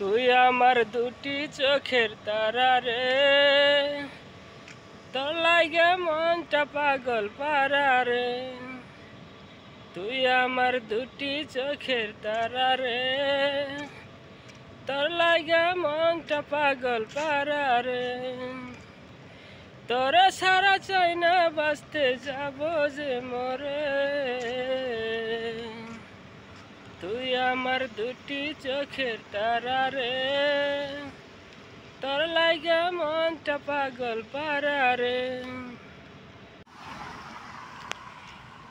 তুই আমার দুটি চোখের তারা রে, তোর লাগে মনটা পাগল পারা রে। তুই আমার দুটি চোখের তারা রে, তোর লাগে মনটা পাগল পারা রে। তোরে সারা চাই না বাঁচতে যাব যে মরে। তুই আমার দুটি চোখের তারা রে, তোর লাগে মনটা পাগল পারা রে।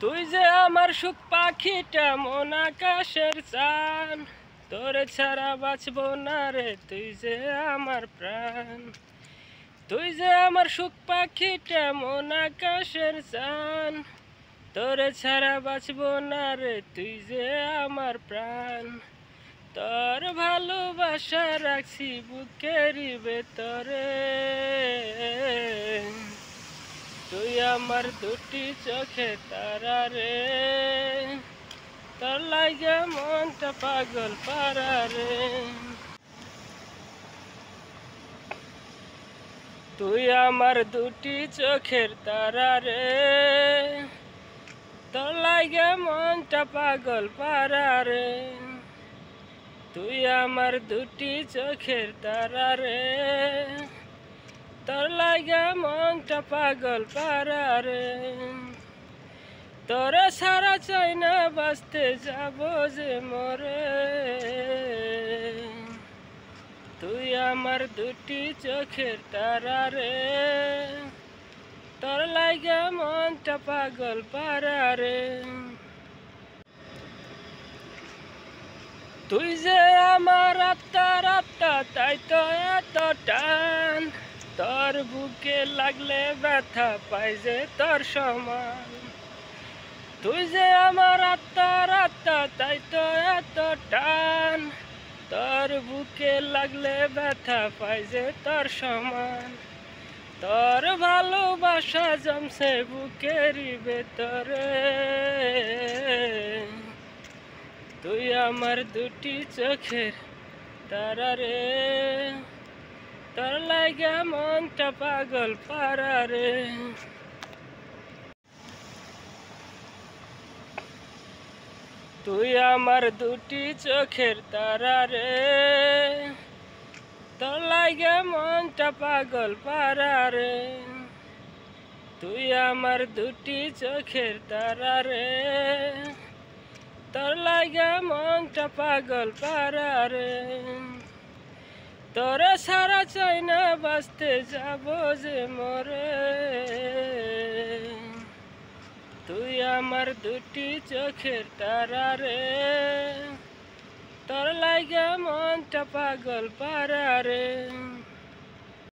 তুই যে আমার সুখ পাখিটা মন আকাশের চান, তোরে ছাড়া বাঁচব না রে তুই যে আমার প্রাণ। তুই যে আমার সুখ পাখিটা মন আকাশের চান, তোরে ছাড়া বাঁচব না রে তুই যে আমার প্রাণ। তোর ভালোবাসা রাখছি বুকের ভেতরে, তুই আমার দুটি চোখে তারা রে, তোর লাগে মনটা পাগল পারা রে। তুই আমার দুটি চোখের তারা রে, তোর লাগে মনটা পাগল পারা রে। তুই আমার দুটি চোখের তারা রে, তোর লাগে মনটা পাগল পারা রে। তোরে সারা চাই না বাঁচতে যাব যে মরে। তুই আমার দুটি চোখের তারা রে, তোর লাগে মনটা পাগল পারা রে। তুই যে আমার আত্মার আত্মা তাই তো এত টান, তোর বুকে লাগলে ব্যথা পাই যে তোর সমান। তুই যে আমার আত্মার আত্মা তাই তো এত টান, তোর বুকে লাগলে ব্যথা পাই যে তোর সমান। তোর ভালোবাসা জমছে বুকেরই ভেতরে, তুই আমার দুটি চোখের তারা রে, তোর লাগে মনটা পাগল পারা রে। তুই আমার দুটি চোখের তারা রে, তোর লাগে মনটা পাগল পারা রে। তুই আমার দুটি চোখের তারা রে, তোর লাগে মনটা পাগল পারা রে। তোরে সারা চাই না বাঁচতে যাব যে মরে। তুই আমার দুটি চোখের তারা রে, তোর লাগে মনটা পাগল পারা রে।